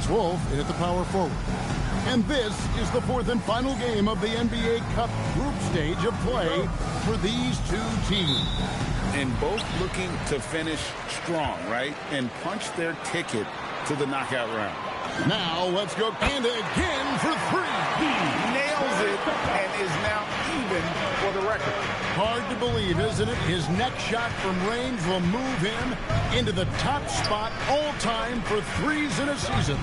Chris Wolf in at the power forward. And this is the fourth and final game of the NBA Cup group stage of play for these two teams. And both looking to finish strong, right? And punch their ticket to the knockout round. Now let's go. And again for three. He nails it and is now even for the record. Hard to believe, isn't it? His next shot from range will move him into the top spot all time for threes in a season.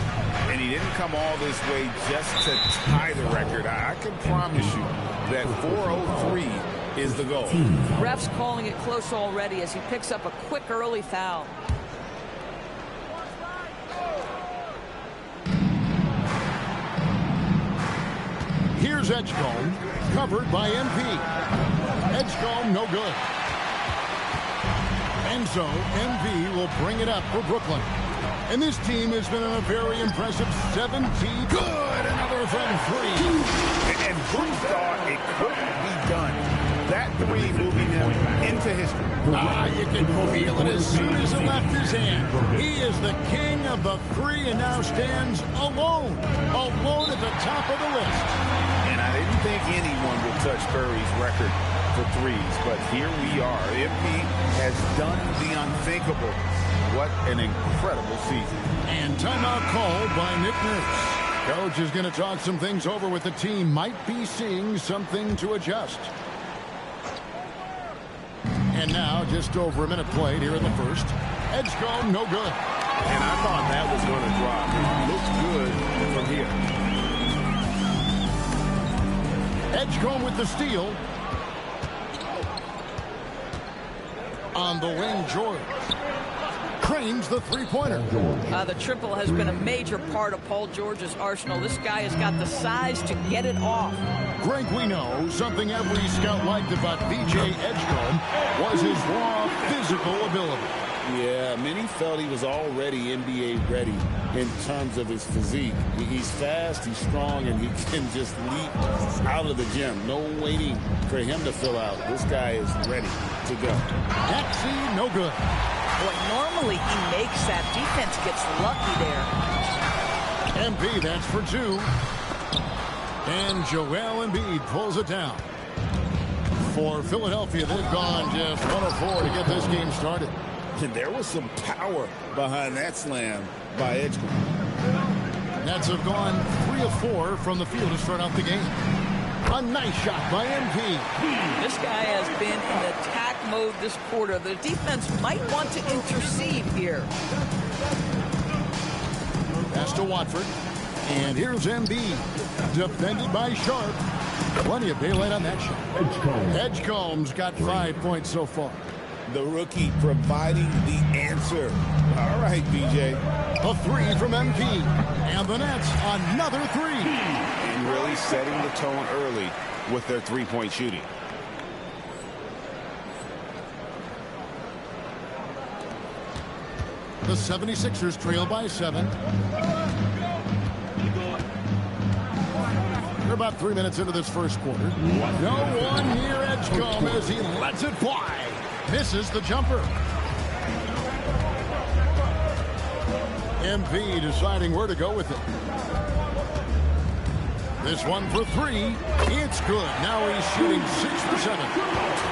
And he didn't come all this way just to tie the record. I can promise you that 403 is the goal. Ref's calling it close already as he picks up a quick early foul. Here's Edgecombe, covered by MP. Edgecombe, no good. And so, MP will bring it up for Brooklyn. And this team has been on a very impressive 17. Good! Another from three. And who thought it couldn't be done? That three moving him into history. You can feel it as soon as it left his hand. He is the king of the three and now stands alone at the top of the list. And I didn't think anyone would touch Curry's record for threes, but here we are. MP has done the unthinkable. What an incredible season. And timeout called by Nick Nurse. Coach is going to talk some things over with the team. Might be seeing something to adjust. And now, just over a minute played here in the first. Edgecombe, no good. And I thought that was going to drop. It looks good from here. Edgecombe with the steal. On the wing, George. Cranes the three-pointer. The triple has been a major part of Paul George's arsenal. This guy has got the size to get it off. Greg, we know something every scout liked about B.J. Edgecombe was his raw physical ability. Yeah, many felt he was already NBA ready in terms of his physique. He's fast, he's strong, and he can just leap out of the gym. No waiting for him to fill out. This guy is ready to go. Maxey, no good. Boy, normally he makes that. Defense gets lucky there. MP, that's for two. And Joel Embiid pulls it down. For Philadelphia, they've gone just 104 to get this game started. And there was some power behind that slam by Edgecombe. Nets have gone 3 of 4 from the field to start out the game. A nice shot by MP. This guy has been in attack mode this quarter. The defense might want to intercede here. Pass to Watford. And here's Embiid. Defended by Sharp. Plenty of daylight on that shot. Edgecombe's got 5 points so far. The rookie providing the answer. All right, BJ. A three from MP. And the Nets, another three. And really setting the tone early with their three-point shooting. The 76ers trail by 7. They're about 3 minutes into this first quarter. No one near Edgecombe as he lets it fly. Misses the jumper. MP deciding where to go with it. This one for three. It's good. Now he's shooting 6 for 7.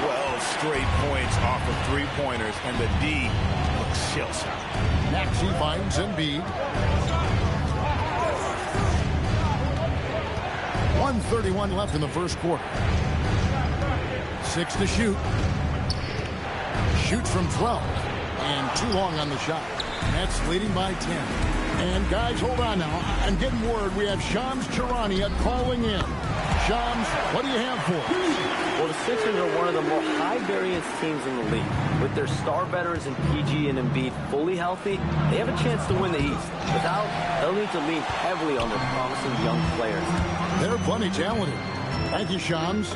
12 straight points off of three-pointers, and the D looks shell-shocked. Maxey finds Embiid. 1:31 left in the first quarter. 6 to shoot. Shoots from 12. And too long on the shot. Nets leading by 10. And guys, hold on now. I'm getting word we have Shams Charania calling in. Shams, what do you have for us? Well, the Sixers are one of the more high-variance teams in the league. With their star veterans in PG and Embiid fully healthy, they have a chance to win the East. Without, they'll need to lean heavily on their promising young players. They're plenty talented. Thank you, Shams.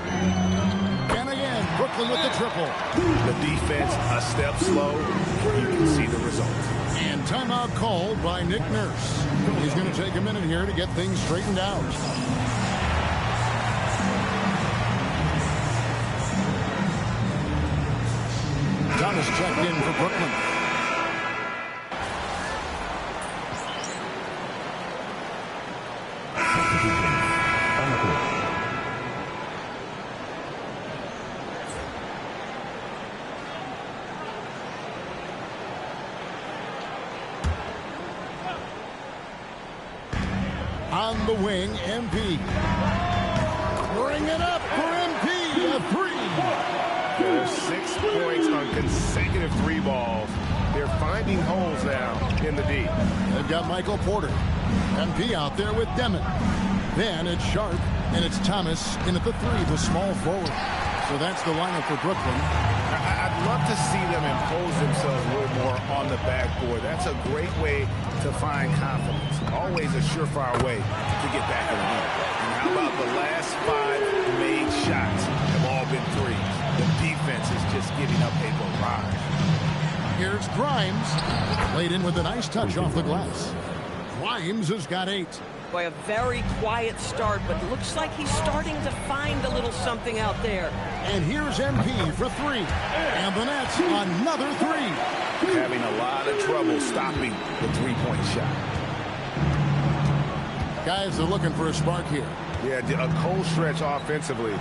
And again, Brooklyn with the triple. The defense a step slow. You can see the result. And timeout called by Nick Nurse. He's going to take a minute here to get things straightened out. Thomas checked in for Brooklyn. on the court. On the wing, MP. Bring it up for MP, a three. There's 6 points on consecutive 3 balls. They're finding holes now in the D. They've got Michael Porter. MP out there with Demon. Then it's Sharp, and it's Thomas in at the 3, the small forward. So that's the lineup for Brooklyn. I'd love to see them impose themselves a little more on the backboard. That's a great way to find confidence. Always a surefire way to get back in the lead. And how about the last 5 made shots have all been threes? The defense is just giving up a barrage. Here's Grimes. Laid in with a nice touch off the glass. Grimes has got 8. Boy, a very quiet start, but looks like he's starting to find a little something out there. And here's MP for 3. And the Nets, another 3. Having a lot of trouble stopping the three-point shot. Guys are looking for a spark here. Yeah, a cold stretch offensively,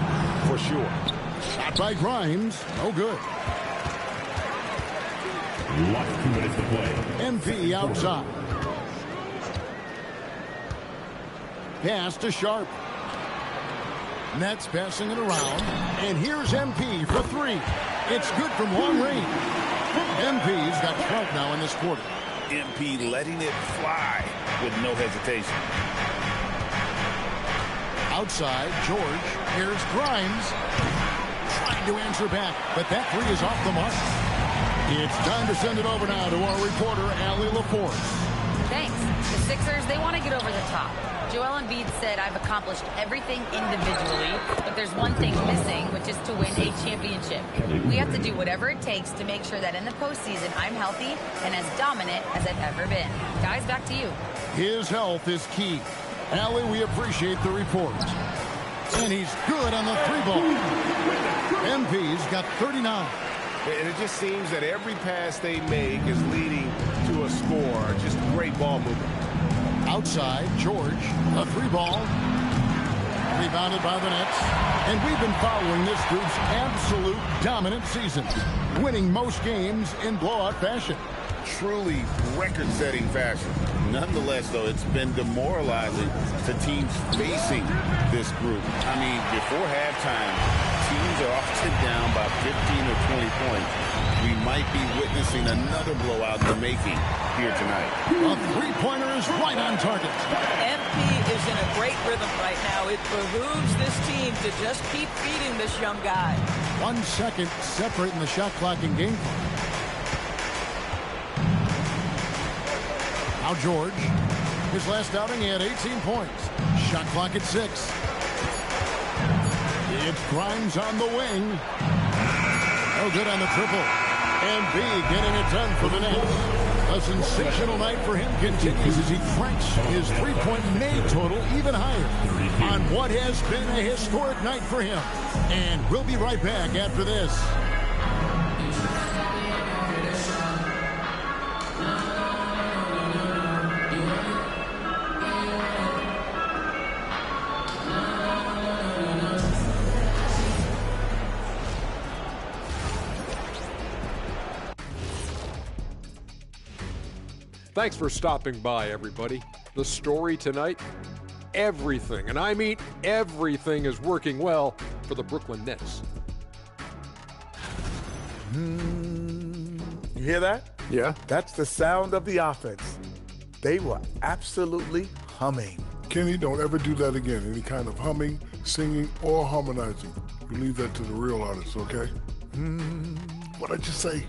for sure. Shot by Grimes. No good. Last 2 minutes to play. MP outside. Pass to Sharp. Nets passing it around. And here's MP for 3. It's good from long range. MP's got 12 now in this quarter. MP letting it fly with no hesitation. Outside, George. Here's Grimes. Trying to answer back, but that 3 is off the mark. It's time to send it over now to our reporter, Allie LaForce. Thanks. The Sixers, they want to get over the top. Joel Embiid said, I've accomplished everything individually, but there's one thing missing, which is to win a championship. We have to do whatever it takes to make sure that in the postseason, I'm healthy and as dominant as I've ever been. Guys, back to you. His health is key. Allie, we appreciate the report. And he's good on the 3-ball. MP's got 39. And it just seems that every pass they make is leading to a score. Just great ball movement. Outside, George, a 3-ball. Rebounded by the Nets. And we've been following this group's absolute dominant season, winning most games in blowout fashion. Truly record-setting fashion. Nonetheless, though, it's been demoralizing to teams facing this group. I mean, before halftime, teams are often down by 15 or 20 points. We might be witnessing another blowout in the making here tonight. A 3-pointer is right on target. MP is in a great rhythm right now. It behooves this team to just keep feeding this young guy. 1 second separating the shot clock and game clock. Now George. His last outing, he had 18 points. Shot clock at 6. It's Grimes on the wing. No good on the triple. And B getting it done for the Nets. A sensational night for him continues as he cranks his 3-point made total even higher on what has been a historic night for him. And we'll be right back after this. Thanks for stopping by, everybody. The story tonight, everything, and I mean everything, is working well for the Brooklyn Nets. You hear that? Yeah? That's the sound of the offense. They were absolutely humming. Kenny, don't ever do that again. Any kind of humming, singing, or harmonizing. You leave that to the real artists, okay? What'd I just say?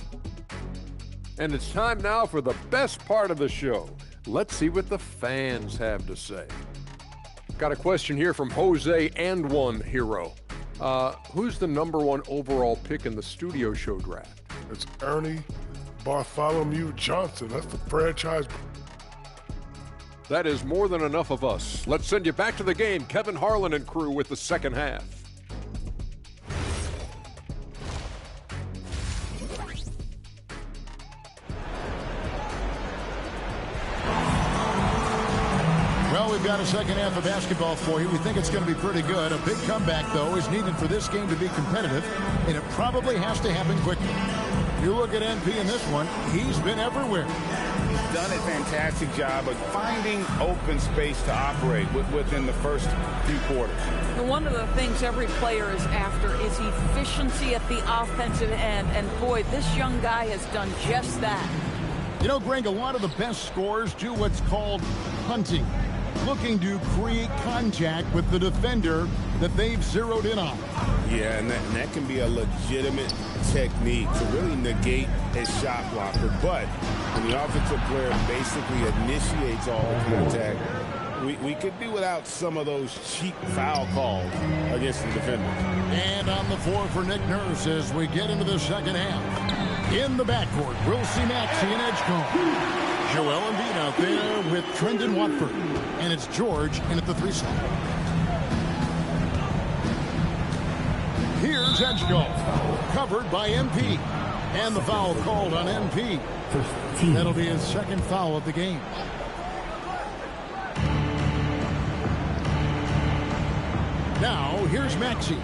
And it's time now for the best part of the show. Let's see what the fans have to say. Got a question here from Jose and One Hero. Who's the #1 overall pick in the studio show draft? It's Ernie Bartholomew Johnson. That's the franchise. That is more than enough of us. Let's send you back to the game. Kevin Harlan and crew with the second half. Well, we've got a second half of basketball for you. We think it's going to be pretty good. A big comeback, though, is needed for this game to be competitive, and it probably has to happen quickly. You look at NP in this one, he's been everywhere. He's done a fantastic job of finding open space to operate within the first few quarters. And one of the things every player is after is efficiency at the offensive end. And, boy, this young guy has done just that. You know, Greg, a lot of the best scorers do what's called hunting, looking to create contact with the defender that they've zeroed in on. Yeah, and that can be a legitimate technique to really negate a shot blocker. But when the offensive player basically initiates all the contact, we could do without some of those cheap foul calls against the defender. And on the floor for Nick Nurse as we get into the second half. In the backcourt, we'll see Maxey and Edgecombe. Joel Embiid out there with Trendon Watford. And it's George in at the 3 slot. Here's Edgecombe, covered by MP. And the foul called on MP. That'll be his second foul of the game. Now, here's Maxey.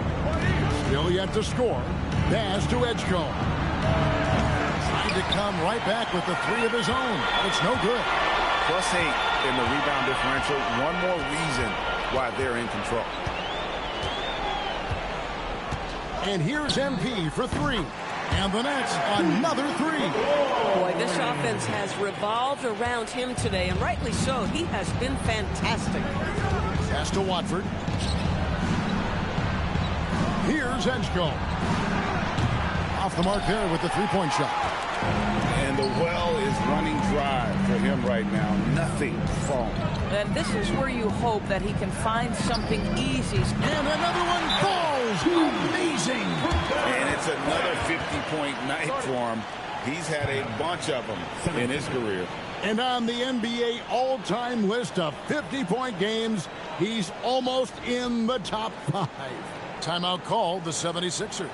Still yet to score. Pass to Edgecombe. Trying to come right back with the 3 of his own. It's no good. +8 in the rebound differential. One more reason why they're in control. And here's MP for 3. And the Nets, another 3. Boy, this offense has revolved around him today, and rightly so. He has been fantastic. Pass to Watford. Here's Edgecombe. Off the mark there with the 3-point shot. And the well is running dry for him right now. Nothing falling. And this is where you hope that he can find something easy. And another one falls. Amazing. And it's another 50-point night for him. He's had a bunch of them in his career. And on the NBA all-time list of 50-point games, he's almost in the top 5. Timeout called the 76ers.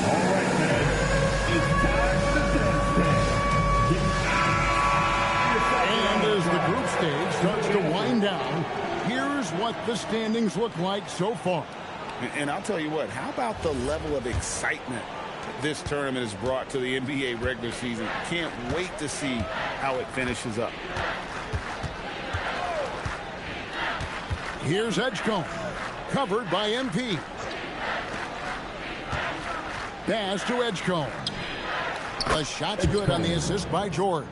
All right, man. It's time for the dance. And as the group stage starts to wind down, here's what the standings look like so far. And I'll tell you what, how about the level of excitement this tournament has brought to the NBA regular season? Can't wait to see how it finishes up. Here's Edgecombe, covered by MP. Pass to Edgecombe. The shot's good on the assist by George.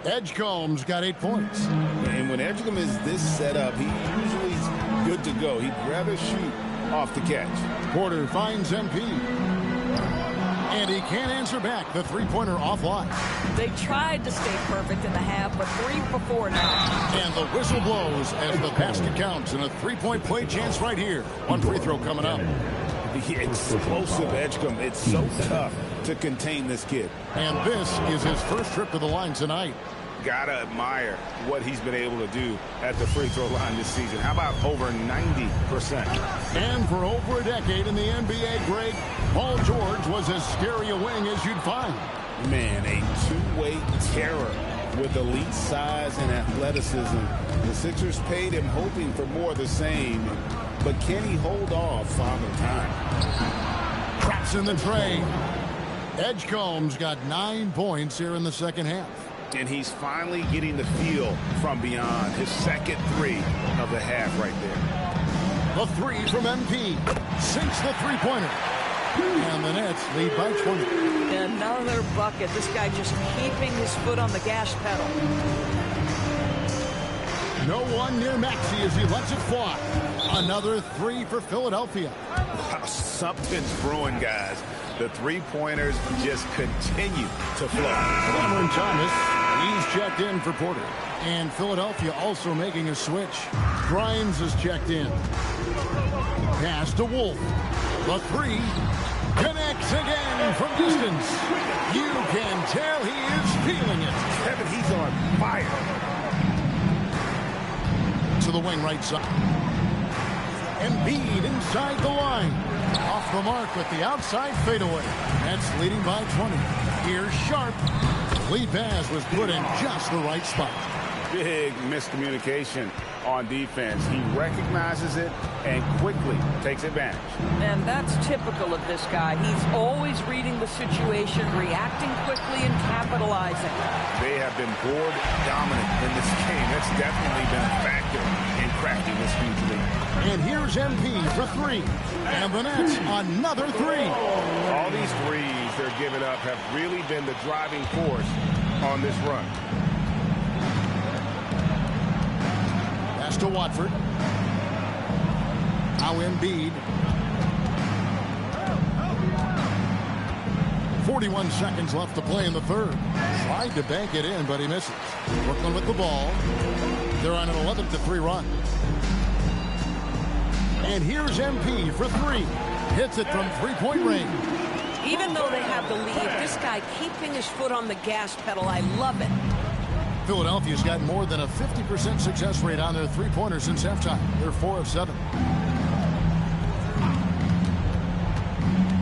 Edgecombe's got 8 points. And when Edgecombe is this set up, he usually is good to go. He'd rather shoot off the catch. Porter finds MP. And he can't answer back. The 3-pointer offline. They tried to stay perfect in the half, but 3 for 4 now. And the whistle blows as the basket counts. And a 3-point play chance right here. One free throw coming up. The explosive Edgecombe. It's so tough to contain this kid. And this is his first trip to the line tonight. Gotta admire what he's been able to do at the free throw line this season. How about over 90%? And for over a decade in the NBA, Greg, Paul George was as scary a wing as you'd find. Man, a two-way terror with elite size and athleticism. The Sixers paid him hoping for more of the same, but can he hold off Father Time? Traps in the tray. Edgecombe's got 9 points here in the second half. And he's finally getting the feel from beyond. His second 3 of the half right there. The 3 from MP. Sinks the 3-pointer. And the Nets lead by 20. Another bucket. This guy just keeping his foot on the gas pedal. No one near Maxey as he lets it fly. Another 3 for Philadelphia. Wow, something's brewing, guys. The 3-pointers just continue to flow. Cameron Thomas, he's checked in for Porter. And Philadelphia also making a switch. Grimes is checked in. Pass to Wolf. The 3 connects again from distance. You can tell he is feeling it. Kevin, he's on fire. To the wing right side. Embiid inside the line. Off the mark with the outside fadeaway. Nets leading by 20. Here's Sharp. Lead pass was put in just the right spot. big miscommunication on defense. He recognizes it and quickly takes advantage. And that's typical of this guy. He's always reading the situation, reacting quickly, and capitalizing. They have been board dominant in this game. That's definitely been a factor in cracking this huge lead. And here's MP for three. And the Nets, another three. All these threes they're giving up have really been the driving force on this run. Pass to Watford. Now Embiid. 41 seconds left to play in the third. Tried to bank it in, but he misses. Brooklyn with the ball. They're on an 11-3 run. And here's MP for three. Hits it from three-point range. Even though they have the lead, this guy keeping his foot on the gas pedal, I love it. Philadelphia's got more than a 50% success rate on their three-pointers since halftime. They're 4 of 7.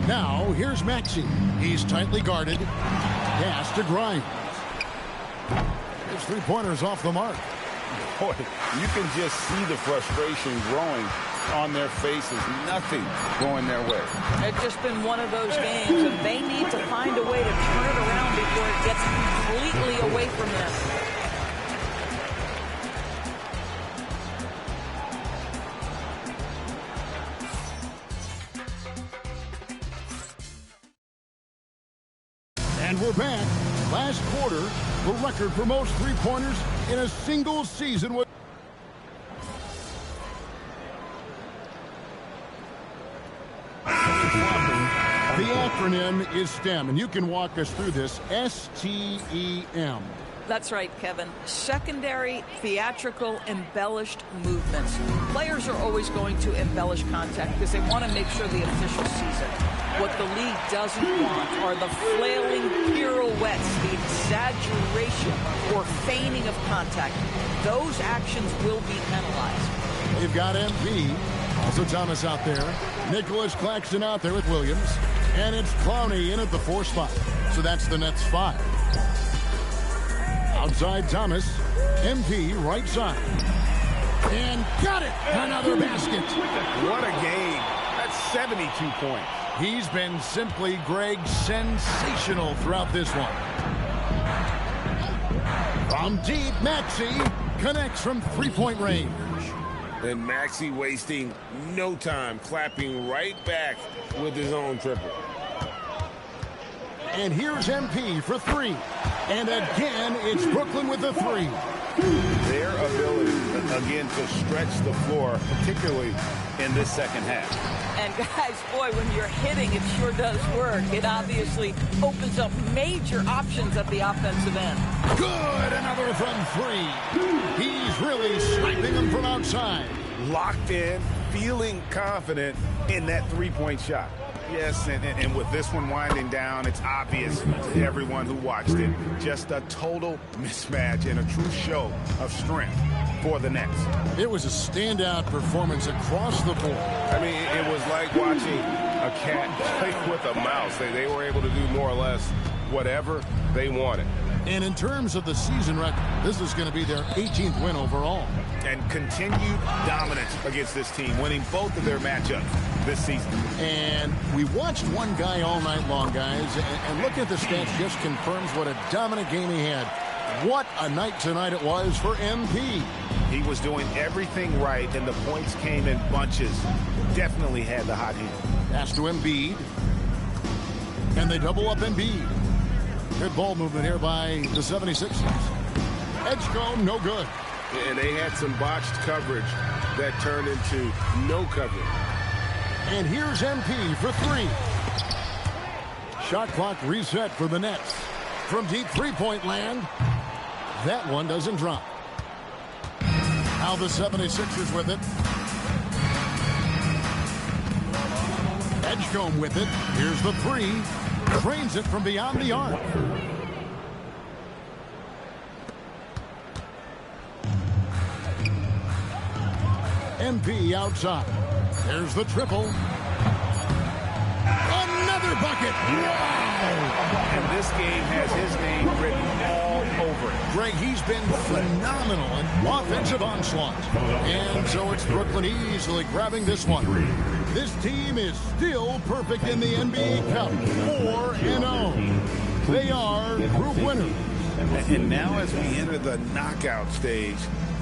Now, here's Maxey. He's tightly guarded. Pass to Grimes. His three-pointer's off the mark. Boy, you can just see the frustration growing on their faces. Nothing going their way. It's just been one of those games, and they need to find a way to turn it around before it gets completely away from them. And we're back. Last quarter, the record for most three-pointers in a single season was... The acronym is STEM, and you can walk us through this. S-T-E-M. That's right, Kevin. Secondary, theatrical, embellished movements. Players are always going to embellish contact because they want to make sure the official sees it. What the league doesn't want are the flailing pirouettes, the exaggeration or feigning of contact. Those actions will be penalized. They've got MP. Also Thomas out there. Nicholas Claxton out there with Williams. And it's Clowney in at the 4 spot. So that's the Nets 5. Outside Thomas. MP right side. And got it! Another basket. What a game. That's 72 points. He's been simply, Greg, sensational throughout this one. From deep, Maxey connects from three-point range. And Maxey wasting no time, clapping right back with his own triple. And here's MP for three. And again, it's Brooklyn with the three. Their ability, again, to stretch the floor, particularly in this second half. And guys, boy, when you're hitting, it sure does work. It obviously opens up major options at the offensive end. Good, another from three. He's really sniping them from outside. Locked in, feeling confident in that three-point shot. Yes, and with this one winding down, it's obvious to everyone who watched it. Just a total mismatch and a true show of strength for the Nets. It was a standout performance across the board. I mean, it was like watching a cat play with a mouse. They were able to do more or less whatever they wanted. And in terms of the season record, this is going to be their 18th win overall. And continued dominance against this team, winning both of their matchups this season. And we watched one guy all night long, guys, and looking at the stats just confirms what a dominant game he had. What a night tonight it was for MP. He was doing everything right, and the points came in bunches. Definitely had the hot hand. Pass to Embiid. And they double up Embiid. Good ball movement here by the 76ers. Edgecombe, no good. And they had some botched coverage that turned into no coverage. And here's MP for three. Shot clock reset for the Nets. From deep three-point land, that one doesn't drop. Now the 76ers with it. Edgecombe with it. Here's the three. Drains it from beyond the arc. MP outside. There's the triple. Another bucket. Wow! And this game has his name written all over it. Greg, he's been phenomenal in offensive onslaughts. And so it's Brooklyn easily grabbing this one. This team is still perfect in the NBA Cup, 4-0. They are group winners. And now as we enter the knockout stage,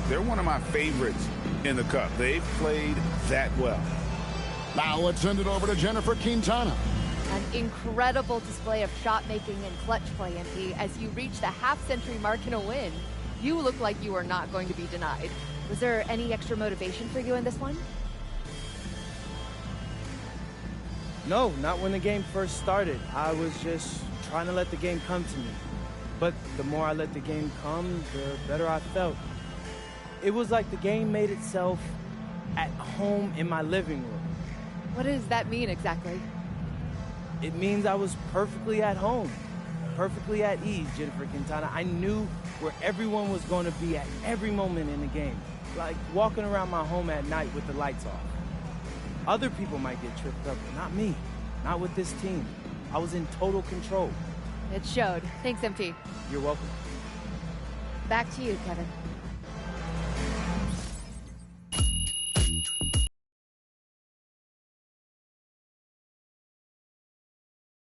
they're one of my favorites in the Cup. They've played that well. Now let's send it over to Jennifer Quintana. An incredible display of shot making and clutch play, MP. As you reach the half-century mark in a win, you look like you are not going to be denied. Was there any extra motivation for you in this one? No, not when the game first started. I was just trying to let the game come to me. But the more I let the game come, the better I felt. It was like the game made itself at home in my living room. What does that mean exactly? It means I was perfectly at home, perfectly at ease, Jennifer Quintana. I knew where everyone was going to be at every moment in the game, like walking around my home at night with the lights off. Other people might get tripped up, but not me, not with this team. I was in total control. It showed. Thanks, MT. You're welcome. Back to you, Kevin.